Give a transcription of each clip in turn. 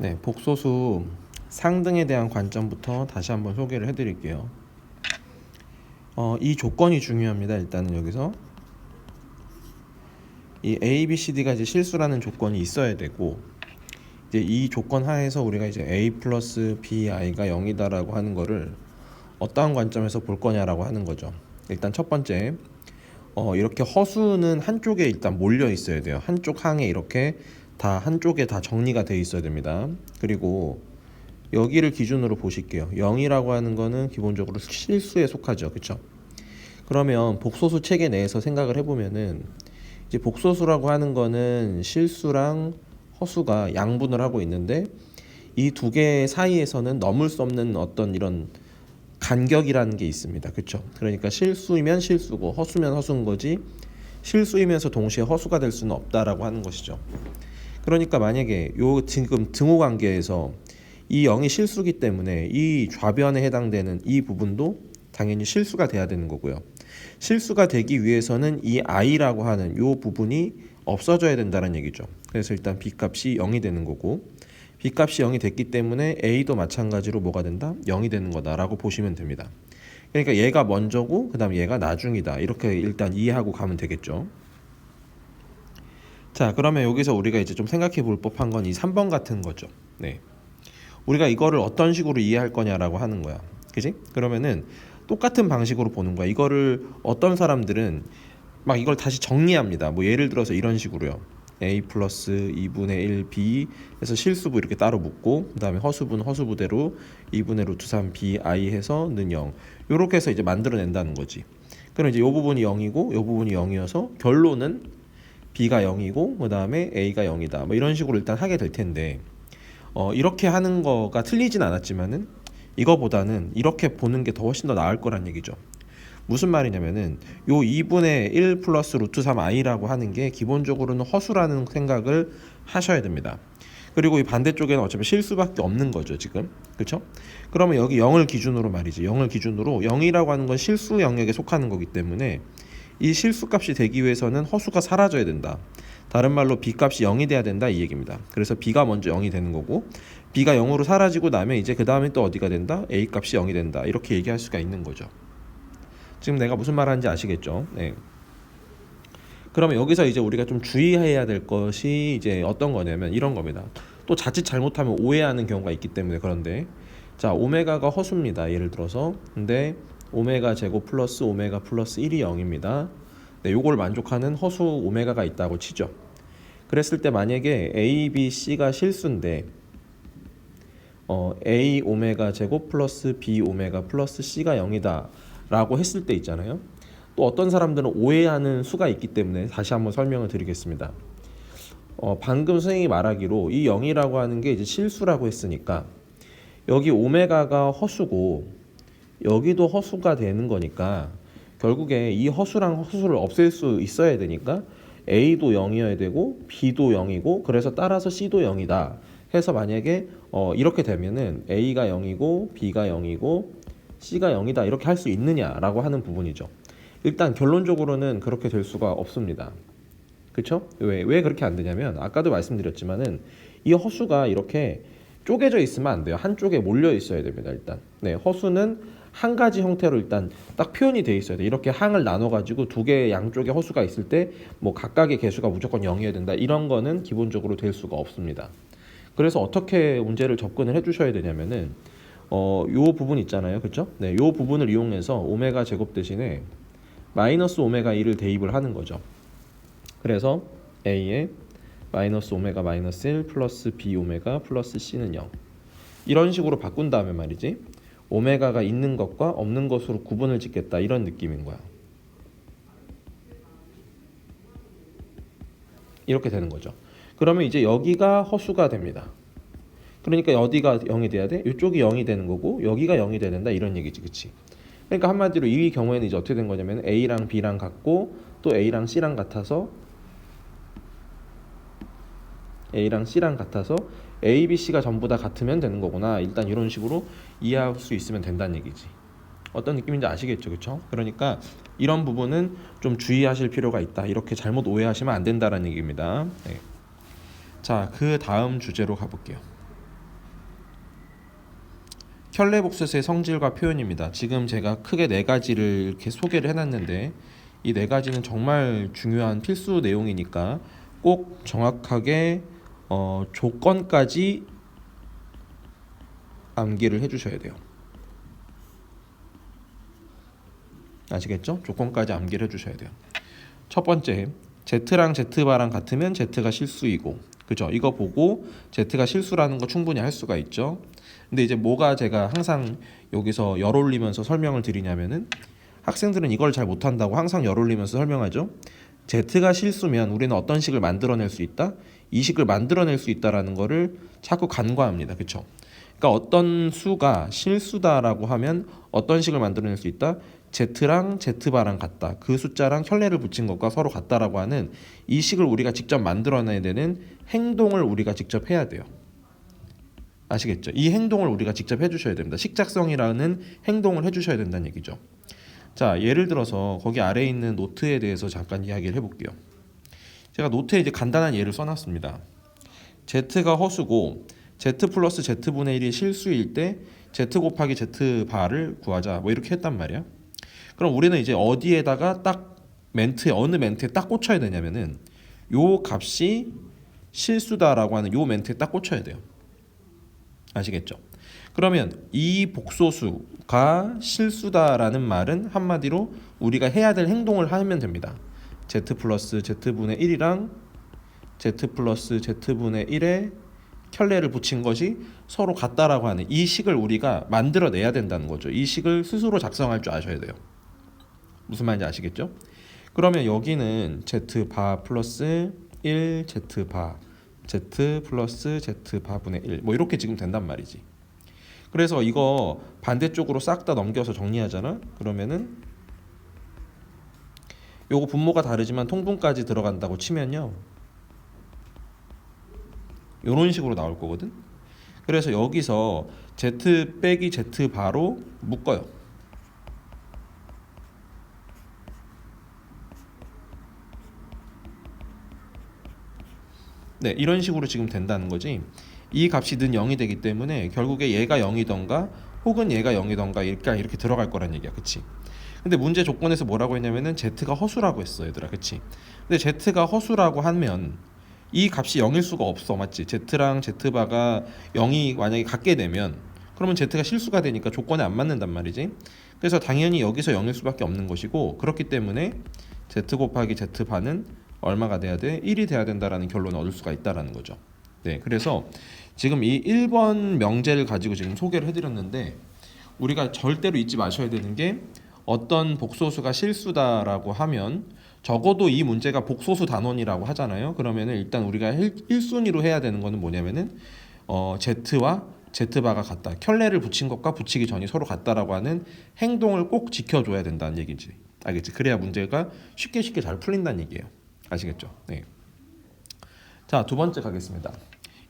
네, 복소수 상등에 대한 관점부터 다시 한번 소개를 해드릴게요. 이 조건이 중요합니다. 일단은 여기서 이 A, B, C, D가 이제 실수라는 조건이 있어야 되고, 이제 이 조건 하에서 우리가 이제 A 플러스 B, I가 0이다라고 하는 거를 어떠한 관점에서 볼 거냐라고 하는 거죠. 일단 첫 번째, 이렇게 허수는 한쪽에 일단 몰려 있어야 돼요. 한쪽 항에 이렇게 다 한쪽에 다 정리가 돼 있어야 됩니다. 그리고 여기를 기준으로 보실게요. 0이라고 하는 거는 기본적으로 실수에 속하죠. 그렇죠? 그러면 복소수 체계 내에서 생각을 해보면은 이제 복소수라고 하는 거는 실수랑 허수가 양분을 하고 있는데 이 두 개 사이에서는 넘을 수 없는 어떤 이런 간격이라는 게 있습니다. 그렇죠? 그러니까 실수이면 실수고 허수면 허수인 거지 실수이면서 동시에 허수가 될 수는 없다라고 하는 것이죠. 그러니까 만약에 요 지금 등호 관계에서 이 0이 실수기 때문에 이 좌변에 해당되는 이 부분도 당연히 실수가 돼야 되는 거고요. 실수가 되기 위해서는 이 i라고 하는 요 부분이 없어져야 된다는 얘기죠. 그래서 일단 b 값이 0이 되는 거고, b 값이 0이 됐기 때문에 a도 마찬가지로 뭐가 된다? 0이 되는 거다라고 보시면 됩니다. 그러니까 얘가 먼저고 그 다음 얘가 나중이다, 이렇게 일단 이해하고 가면 되겠죠. 자, 그러면 여기서 우리가 이제 좀 생각해 볼 법한 건 이 3번 같은 거죠. 네. 우리가 이거를 어떤 식으로 이해할 거냐라고 하는 거야. 그지? 그러면은 똑같은 방식으로 보는 거야. 이거를 어떤 사람들은 막 이걸 다시 정리합니다. 뭐 예를 들어서 이런 식으로요. A 플러스 2분의 1 B 해서 실수부 이렇게 따로 묶고, 그 다음에 허수부는 허수부대로 2분의 루트 3 B I 해서 는 0, 요렇게 해서 이제 만들어낸다는 거지. 그럼 이제 요 부분이 0이고 요 부분이 0이어서 결론은 B가 0이고 그 다음에 A가 0이다, 뭐 이런 식으로 일단 하게 될 텐데, 이렇게 하는 거가 틀리진 않았지만은 이거보다는 이렇게 보는 게 더 훨씬 더 나을 거란 얘기죠. 무슨 말이냐면은 요 2분의 1 플러스 루트 3i라고 하는 게 기본적으로는 허수라는 생각을 하셔야 됩니다. 그리고 이 반대쪽에는 어차피 실수밖에 없는 거죠, 지금. 그렇죠? 그러면 여기 0을 기준으로 말이지. 0을 기준으로 0이라고 하는 건 실수 영역에 속하는 거기 때문에 이 실수값이 되기 위해서는 허수가 사라져야 된다. 다른 말로 b값이 0이 돼야 된다, 이 얘기입니다. 그래서 b가 먼저 0이 되는 거고, b가 0으로 사라지고 나면 이제 그 다음에 또 어디가 된다? a값이 0이 된다, 이렇게 얘기할 수가 있는 거죠. 지금 내가 무슨 말 하는지 아시겠죠? 네. 그러면 여기서 이제 우리가 좀 주의해야 될 것이 이제 어떤 거냐면 이런 겁니다. 또 자칫 잘못하면 오해하는 경우가 있기 때문에. 그런데 자, 오메가가 허수입니다. 예를 들어서. 근데 오메가 제곱 플러스 오메가 플러스 1이 0입니다. 네, 요걸 만족하는 허수 오메가가 있다고 치죠. 그랬을 때 만약에 A, B, C가 실수인데 A 오메가 제곱 플러스 B 오메가 플러스 C가 0이다 라고 했을 때 있잖아요. 또 어떤 사람들은 오해하는 수가 있기 때문에 다시 한번 설명을 드리겠습니다. 방금 선생님이 말하기로 이 0이라고 하는 게 이제 실수라고 했으니까 여기 오메가가 허수고 여기도 허수가 되는 거니까 결국에 이 허수랑 허수를 없앨 수 있어야 되니까 A도 0이어야 되고 B도 0이고 그래서 따라서 C도 0이다 해서 만약에 이렇게 되면은 A가 0이고 B가 0이고 C가 0이다 이렇게 할 수 있느냐라고 하는 부분이죠. 일단 결론적으로는 그렇게 될 수가 없습니다. 그렇죠? 왜 그렇게 안 되냐면 아까도 말씀드렸지만은 이 허수가 이렇게 쪼개져 있으면 안 돼요. 한쪽에 몰려 있어야 됩니다. 일단 네, 허수는 한 가지 형태로 일단 딱 표현이 돼 있어야 돼. 이렇게 항을 나눠 가지고 두 개의 양쪽에 허수가 있을 때 뭐 각각의 개수가 무조건 0이어야 된다, 이런 거는 기본적으로 될 수가 없습니다. 그래서 어떻게 문제를 접근을 해주셔야 되냐면은 요 부분 있잖아요, 그렇죠? 네, 요 부분을 이용해서 오메가 제곱 대신에 마이너스 오메가 1을 대입을 하는 거죠. 그래서 A에 마이너스 오메가 마이너스 1 플러스 B 오메가 플러스 C는 0, 이런 식으로 바꾼 다음에 말이지 오메가가 있는 것과 없는 것으로 구분을 짓겠다, 이런 느낌인 거야. 이렇게 되는 거죠. 그러면 이제 여기가 허수가 됩니다. 그러니까 어디가 0이 돼야 돼? 이쪽이 0이 되는 거고 여기가 0이 돼야 된다, 이런 얘기지. 그치? 그러니까 한마디로 이 경우에는 이제 어떻게 된 거냐면 A랑 B랑 같고 또 A랑 C랑 같아서 A, B, C가 전부 다 같으면 되는 거구나, 일단 이런 식으로 이해할 수 있으면 된다는 얘기지. 어떤 느낌인지 아시겠죠? 그렇죠? 그러니까 이런 부분은 좀 주의하실 필요가 있다, 이렇게 잘못 오해하시면 안 된다는 얘기입니다. 네. 자, 그 다음 주제로 가볼게요. 켤레복수의 성질과 표현입니다. 지금 제가 크게 네 가지를 이렇게 소개를 해놨는데 이 네 가지는 정말 중요한 필수 내용이니까 꼭 정확하게 조건까지 암기를 해주셔야 돼요. 아시겠죠? 조건까지 암기를 해주셔야 돼요. 첫 번째, Z랑 Z바랑 같으면 Z가 실수이고, 그죠? 이거 보고 Z가 실수라는 거 충분히 할 수가 있죠. 근데 이제 뭐가 제가 항상 여기서 열 올리면서 설명을 드리냐면은 학생들은 이걸 잘 못한다고 항상 열 올리면서 설명하죠. Z가 실수면 우리는 어떤 식을 만들어낼 수 있다? 이 식을 만들어낼 수 있다라는 거를 자꾸 간과합니다. 그렇죠? 그러니까 어떤 수가 실수다라고 하면 어떤 식을 만들어낼 수 있다? Z랑 Z바랑 같다. 그 숫자랑 켤레를 붙인 것과 서로 같다라고 하는 이 식을 우리가 직접 만들어내야 되는 행동을 우리가 직접 해야 돼요. 아시겠죠? 이 행동을 우리가 직접 해주셔야 됩니다. 식작성이라는 행동을 해주셔야 된다는 얘기죠. 자, 예를 들어서 거기 아래에 있는 노트에 대해서 잠깐 이야기를 해볼게요. 제가 노트에 이제 간단한 예를 써놨습니다. Z가 허수고 Z 플러스 Z분의 1이 실수일 때 Z 곱하기 Z바를 구하자. 뭐 이렇게 했단 말이야. 그럼 우리는 이제 어디에다가 딱 어느 멘트에 딱 꽂혀야 되냐면은 요 값이 실수다라고 하는 요 멘트에 딱 꽂혀야 돼요. 아시겠죠? 그러면 이 복소수가 실수다라는 말은 한마디로 우리가 해야 될 행동을 하면 됩니다. Z 플러스 Z분의 1이랑 Z 플러스 Z분의 1에 켤레를 붙인 것이 서로 같다라고 하는 이 식을 우리가 만들어내야 된다는 거죠. 이 식을 스스로 작성할 줄 아셔야 돼요. 무슨 말인지 아시겠죠? 그러면 여기는 Z바 플러스 1 Z바 Z 플러스 Z바분의 1 뭐 이렇게 지금 된단 말이지. 그래서 이거 반대쪽으로 싹 다 넘겨서 정리하잖아. 그러면은 요거 분모가 다르지만 통분까지 들어간다고 치면요 요런 식으로 나올 거거든. 그래서 여기서 Z 빼기 Z바로 묶어요. 네, 이런 식으로 지금 된다는 거지. 이 값이 는 0이 되기 때문에 결국에 얘가 0이던가 혹은 얘가 0이던가 이렇게 들어갈 거란 얘기야. 그치? 근데 문제 조건에서 뭐라고 했냐면은 Z가 허수라고 했어, 얘들아. 그치? 근데 Z가 허수라고 하면 이 값이 0일 수가 없어. 맞지? Z랑 Z바가 0이 만약에 같게 되면 그러면 Z가 실수가 되니까 조건에 안 맞는단 말이지. 그래서 당연히 여기서 0일 수밖에 없는 것이고, 그렇기 때문에 Z 곱하기 Z바는 얼마가 돼야 돼? 1이 돼야 된다라는 결론을 얻을 수가 있다라는 거죠. 네, 그래서 지금 이 1번 명제를 가지고 지금 소개를 해드렸는데 우리가 절대로 잊지 마셔야 되는 게 어떤 복소수가 실수다라고 하면 적어도 이 문제가 복소수 단원이라고 하잖아요. 그러면은 일단 우리가 1순위로 해야 되는 거는 뭐냐면은 Z와 Z바가 같다. 켤레를 붙인 것과 붙이기 전이 서로 같다라고 하는 행동을 꼭 지켜줘야 된다는 얘기지. 알겠지? 그래야 문제가 쉽게 잘 풀린다는 얘기예요. 아시겠죠? 네. 자, 두 번째 가겠습니다.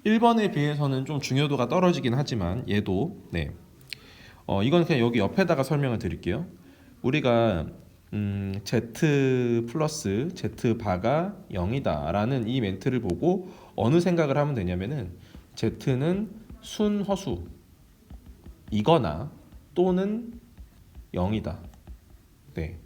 1번에 비해서는 좀 중요도가 떨어지긴 하지만 얘도 네. 이건 그냥 여기 옆에다가 설명을 드릴게요. 우리가 Z 플러스 Z바가 0이다 라는 이 멘트를 보고 어느 생각을 하면 되냐면은 Z는 순허수 이거나 또는 0이다. 네.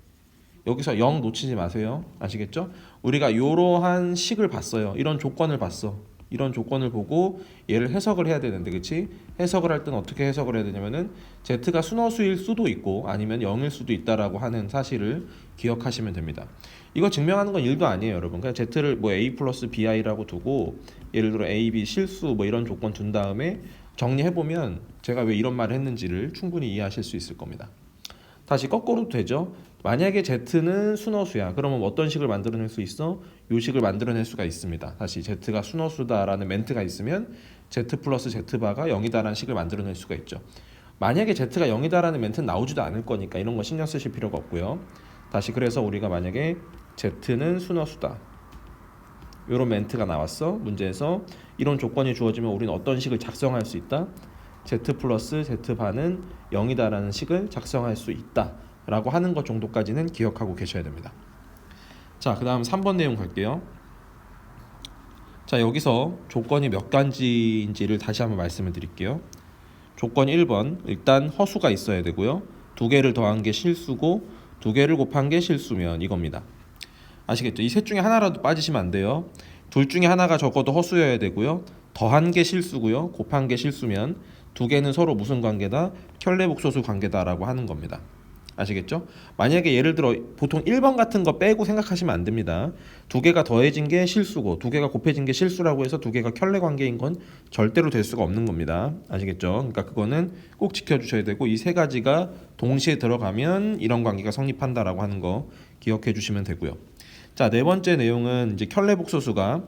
여기서 0 놓치지 마세요. 아시겠죠? 우리가 이러한 식을 봤어요. 이런 조건을 봤어. 이런 조건을 보고 얘를 해석을 해야 되는데, 그치? 해석을 할 때는 어떻게 해석을 해야 되냐면은 Z가 순허수일 수도 있고 아니면 0일 수도 있다라고 하는 사실을 기억하시면 됩니다. 이거 증명하는 건 일도 아니에요, 여러분. 그냥 Z를 뭐 A 플러스 BI라고 두고 예를 들어 A, B 실수 뭐 이런 조건 둔 다음에 정리해보면 제가 왜 이런 말을 했는지를 충분히 이해하실 수 있을 겁니다. 다시 거꾸로도 되죠. 만약에 Z는 순허수야. 그러면 어떤 식을 만들어낼 수 있어? 요 식을 만들어낼 수가 있습니다. 다시 Z가 순허수다라는 멘트가 있으면 Z 플러스 Z바가 0이다라는 식을 만들어낼 수가 있죠. 만약에 Z가 0이다라는 멘트는 나오지도 않을 거니까 이런 거 신경 쓰실 필요가 없고요. 다시 그래서 우리가 만약에 Z는 순허수다. 이런 멘트가 나왔어. 문제에서 이런 조건이 주어지면 우리는 어떤 식을 작성할 수 있다? Z 플러스 Z바는 0이다라는 식을 작성할 수 있다 라고 하는 것 정도까지는 기억하고 계셔야 됩니다. 자, 그 다음 3번 내용 갈게요. 자, 여기서 조건이 몇 가지인지를 다시 한번 말씀을 드릴게요. 조건 1번 일단 허수가 있어야 되고요. 두 개를 더한 게 실수고 두 개를 곱한 게 실수면 이겁니다. 아시겠죠? 이 셋 중에 하나라도 빠지시면 안 돼요. 둘 중에 하나가 적어도 허수여야 되고요. 더한 게 실수고요. 곱한 게 실수면 두 개는 서로 무슨 관계다? 켤레복소수 관계다라고 하는 겁니다. 아시겠죠? 만약에 예를 들어 보통 1번 같은 거 빼고 생각하시면 안 됩니다. 두 개가 더해진 게 실수고 두 개가 곱해진 게 실수라고 해서 두 개가 켤레 관계인 건 절대로 될 수가 없는 겁니다. 아시겠죠? 그러니까 그거는 꼭 지켜주셔야 되고 이 세 가지가 동시에 들어가면 이런 관계가 성립한다라고 하는 거 기억해 주시면 되고요. 자, 네 번째 내용은 이제 켤레복소수가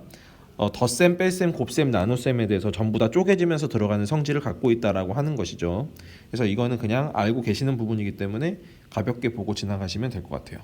덧셈, 뺄셈, 곱셈, 나눗셈에 대해서 전부 다 쪼개지면서 들어가는 성질을 갖고 있다라고 하는 것이죠. 그래서 이거는 그냥 알고 계시는 부분이기 때문에 가볍게 보고 지나가시면 될 것 같아요.